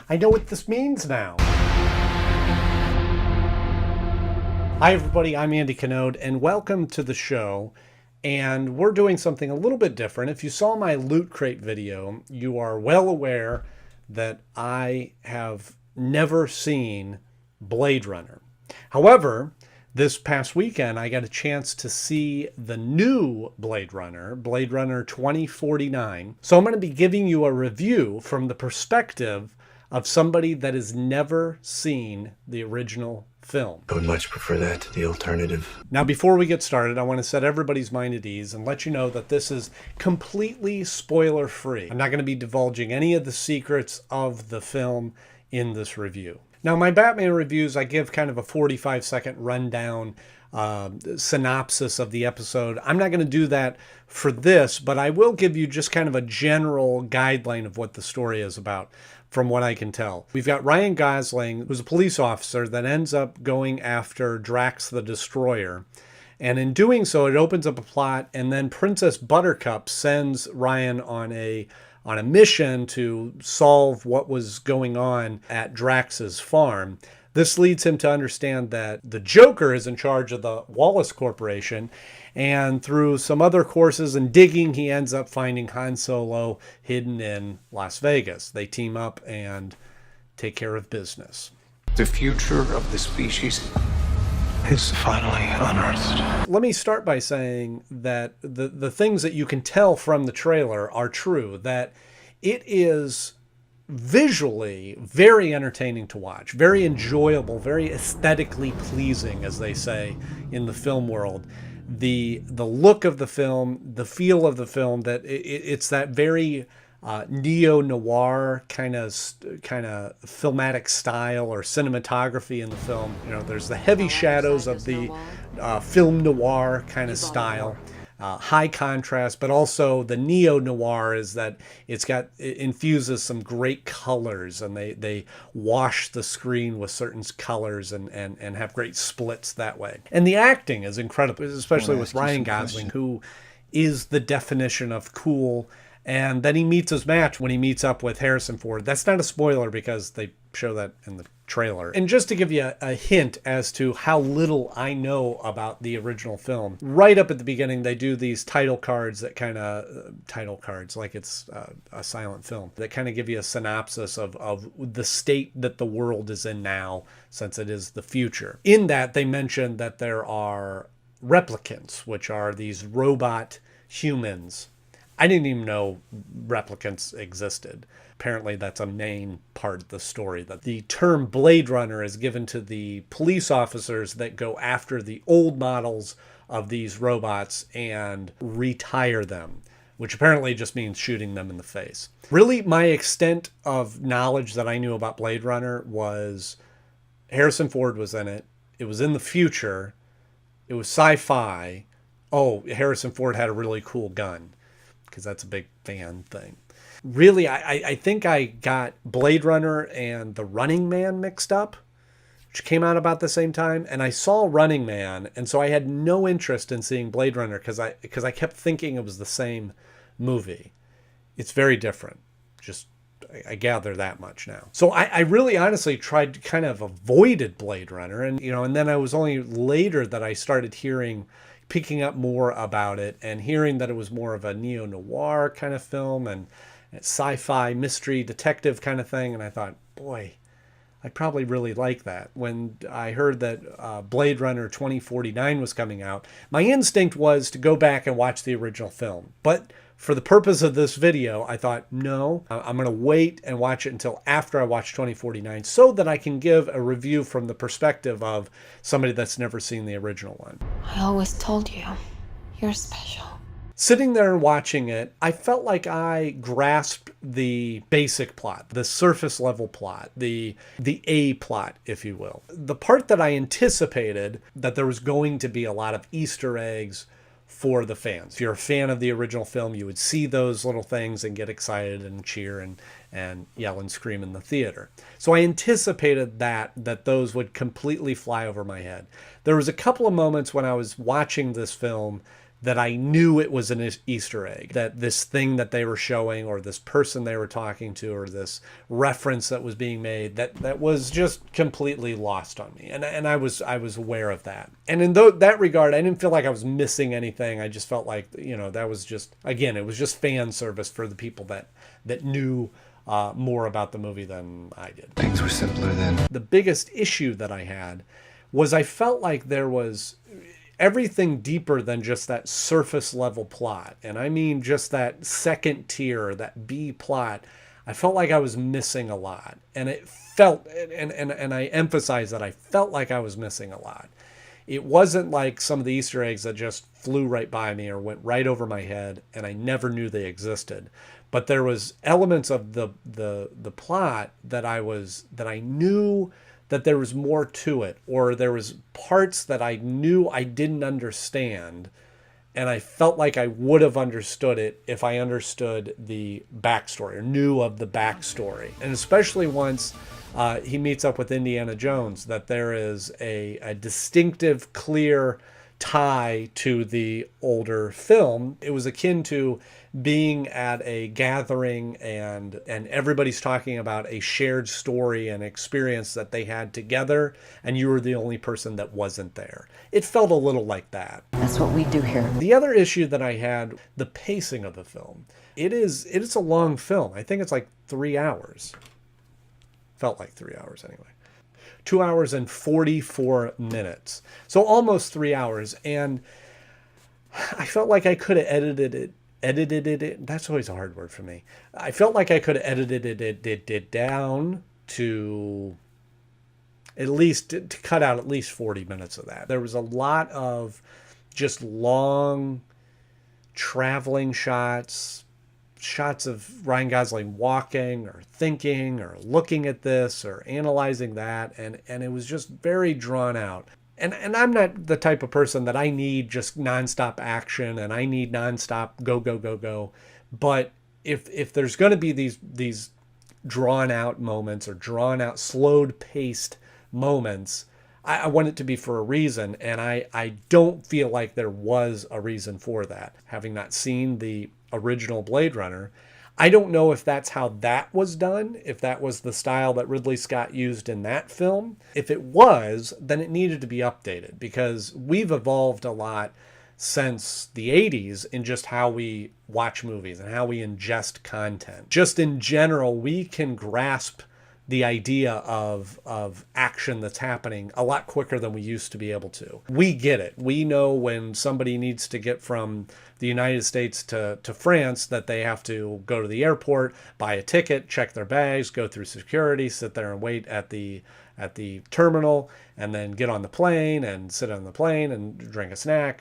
I know what this means now. Hi everybody, I'm Andy Knode, and welcome to the show. And we're doing something a little bit different. If you saw my Loot Crate video, you are well aware that I have never seen Blade Runner. However, this past weekend, I got a chance to see the new Blade Runner 2049. So I'm going to be giving you a review from the perspective of somebody that has never seen the original film. I would much prefer that to the alternative. Now, before we get started, I want to set everybody's mind at ease and let you know that this is completely spoiler-free. I'm not going to be divulging any of the secrets of the film in this review. Now, my Batman reviews, I give kind of a 45-second rundown synopsis of the episode. I'm not going to do that for this, but I will give you just kind of a general guideline of what the story is about, from what I can tell. We've got Ryan Gosling, who's a police officer that ends up going after Drax the Destroyer. And in doing so, it opens up a plot, and then Princess Buttercup sends Ryan on a mission to solve what was going on at Drax's farm. This leads him to understand that the Joker is in charge of the Wallace Corporation, and through some other courses and digging, he ends up finding Han Solo hidden in Las Vegas. They team up and take care of business. The future of the species is finally unearthed. Let me start by saying that the things that you can tell from the trailer are true, that it is visually very entertaining to watch, very enjoyable, very aesthetically pleasing, as they say in the film world. The look of the film, the feel of the film, that it's that very neo-noir kind of filmatic style or cinematography in the film. You know, there's the heavy shadows of the film noir kind of style, high contrast, but also the neo-noir is that it infuses some great colors, and they wash the screen with certain colors and have great splits that way. And the acting is incredible, especially with Ryan Gosling, who is the definition of cool. And then he meets his match when he meets up with Harrison Ford. That's not a spoiler because they show that in the trailer. And just to give you a hint as to how little I know about the original film, right up at the beginning, they do these title cards that title cards like it's a silent film, that kind of give you a synopsis of the state that the world is in now, since it is the future. In that, they mention that there are replicants, which are these robot humans. I didn't even know replicants existed. Apparently that's a main part of the story, that the term Blade Runner is given to the police officers that go after the old models of these robots and retire them, which apparently just means shooting them in the face. Really, my extent of knowledge that I knew about Blade Runner was Harrison Ford was in it. It was in the future. It was sci-fi. Oh, Harrison Ford had a really cool gun, because that's a big fan thing. Really, I think I got Blade Runner and The Running Man mixed up, which came out about the same time. And I saw Running Man, and so I had no interest in seeing Blade Runner because I kept thinking it was the same movie. It's very different. Just, I gather that much now. So I really honestly tried to kind of avoided Blade Runner. And, and then I was only later that I started picking up more about it and hearing that it was more of a neo-noir kind of film and sci-fi mystery detective kind of thing. And I thought, boy, I probably really like that. When I heard that Blade Runner 2049 was coming out, my instinct was to go back and watch the original film. But for the purpose of this video, I thought, no, I'm going to wait and watch it until after I watch 2049 so that I can give a review from the perspective of somebody that's never seen the original one. I always told you, you're special. Sitting there and watching it, I felt like I grasped the basic plot, the surface level plot, the A plot, if you will. The part that I anticipated that there was going to be a lot of Easter eggs for the fans. If you're a fan of the original film, you would see those little things and get excited and cheer and yell and scream in the theater. So I anticipated that those would completely fly over my head. There was a couple of moments when I was watching this film that I knew it was an Easter egg, that this thing that they were showing, or this person they were talking to, or this reference that was being made, that was just completely lost on me. And I was aware of that. And in that regard, I didn't feel like I was missing anything. I just felt like, that was just, again, it was just fan service for the people that knew more about the movie than I did. Things were simpler then. The biggest issue that I had was I felt like there was everything deeper than just that surface level plot. And I mean just that second tier, that B plot. I felt like I was missing a lot. And it felt, and I emphasize that I felt like I was missing a lot. It wasn't like some of the Easter eggs that just flew right by me or went right over my head and I never knew they existed. But there was elements of the plot that I knew that there was more to it, or there was parts that I knew I didn't understand, and I felt like I would have understood it if I understood the backstory or knew of the backstory. And especially once he meets up with Indiana Jones, that there is a distinctive, clear tie to the older film. It was akin to being at a gathering and everybody's talking about a shared story and experience that they had together, and you were the only person that wasn't there. It felt a little like that. That's what we do here. The other issue that I had, the pacing of the film. It is a long film. I think it's like 3 hours. Felt like 3 hours anyway. 2 hours and 44 minutes. So almost 3 hours. And I felt like I could have edited it. That's always a hard word for me. I felt like I could have edited it down to at least, to cut out at least 40 minutes of that. There was a lot of just long traveling shots of Ryan Gosling walking or thinking or looking at this or analyzing that. And it was just very drawn out. And I'm not the type of person that I need just nonstop action and I need nonstop go. But if there's going to be these drawn out moments or drawn out, slowed paced moments, I want it to be for a reason. And I don't feel like there was a reason for that. Having not seen the original Blade Runner, I don't know if that's how that was done, if that was the style that Ridley Scott used in that film. If it was, then it needed to be updated, because we've evolved a lot since the 80s in just how we watch movies and how we ingest content. Just in general, we can grasp the idea of action that's happening a lot quicker than we used to be able to. We get it. We know when somebody needs to get from the United States to France, that they have to go to the airport, buy a ticket, check their bags, go through security, sit there and wait at the terminal, and then get on the plane and sit on the plane and drink a snack,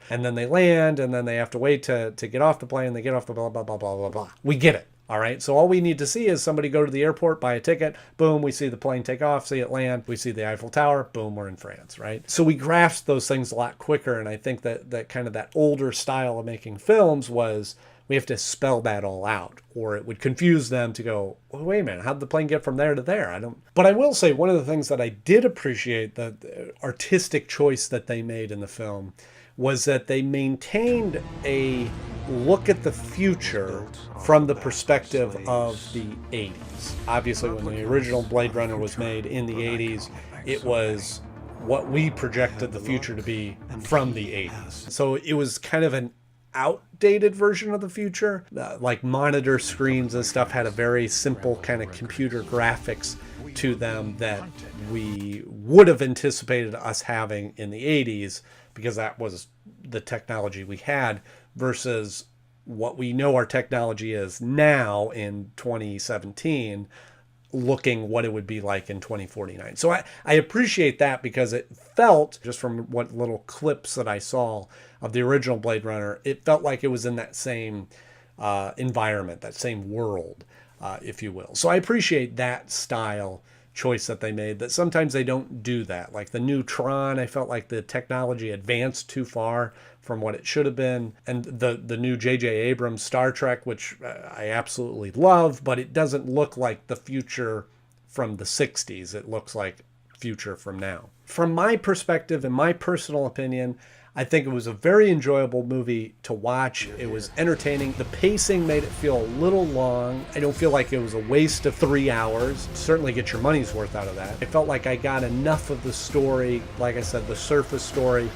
and then they land, and then they have to wait to get off the plane. They get off the blah, blah, blah, blah, blah, blah. We get it. All right. So all we need to see is somebody go to the airport, buy a ticket. Boom. We see the plane take off, see it land. We see the Eiffel Tower. Boom. We're in France. Right. So we grasp those things a lot quicker. And I think that kind of that older style of making films was, we have to spell that all out, or it would confuse them to go, well, wait a minute, how'd the plane get from there to there? But I will say, one of the things that I did appreciate, the artistic choice that they made in the film, was that they maintained a look at the future from the perspective of the 80s. Obviously, when the original Blade Runner was made in the 80s, it was what we projected the future to be from the 80s. So it was kind of an outdated version of the future. Like monitor screens and stuff had a very simple kind of computer graphics to them that we would have anticipated us having in the 80s, because that was the technology we had, versus what we know our technology is now in 2017, looking what it would be like in 2049. So I appreciate that, because it felt, just from what little clips that I saw of the original Blade Runner, it felt like it was in that same environment, that same world, if you will. So I appreciate that style choice that they made, that sometimes they don't do that. Like the new Tron, I felt like the technology advanced too far from what it should have been. And the new J.J. Abrams Star Trek, which I absolutely love, but it doesn't look like the future from the 60s. It looks like future from now. From my perspective and my personal opinion, I think it was a very enjoyable movie to watch. It was entertaining. The pacing made it feel a little long. I don't feel like it was a waste of 3 hours. Certainly get your money's worth out of that. I felt like I got enough of the story, like I said, the surface story,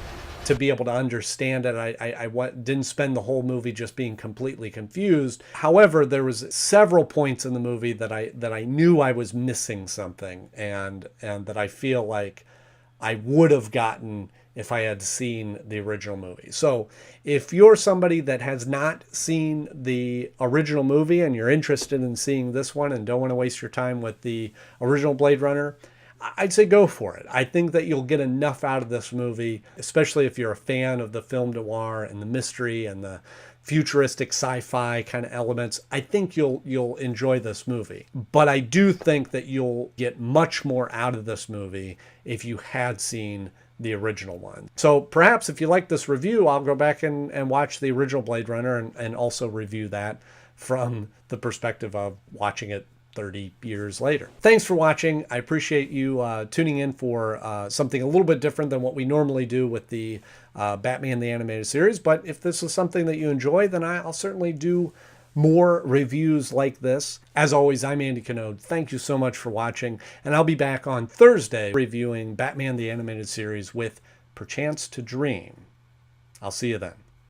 to be able to understand it. I didn't spend the whole movie just being completely confused. However, there was several points in the movie that I knew I was missing something, and that I feel like I would have gotten if I had seen the original movie. So if you're somebody that has not seen the original movie and you're interested in seeing this one and don't want to waste your time with the original Blade Runner, I'd say go for it. I think that you'll get enough out of this movie, especially if you're a fan of the film noir and the mystery and the futuristic sci-fi kind of elements. I think you'll enjoy this movie. But I do think that you'll get much more out of this movie if you had seen the original one. So perhaps if you like this review, I'll go back and watch the original Blade Runner and also review that from the perspective of watching it 30 years later. Thanks for watching. I appreciate you tuning in for something a little bit different than what we normally do with the Batman the Animated Series. But if this is something that you enjoy, then I'll certainly do more reviews like this. As always, I'm Andy Knode. Thank you so much for watching, and I'll be back on Thursday reviewing Batman the Animated Series with Perchance to Dream. I'll see you then.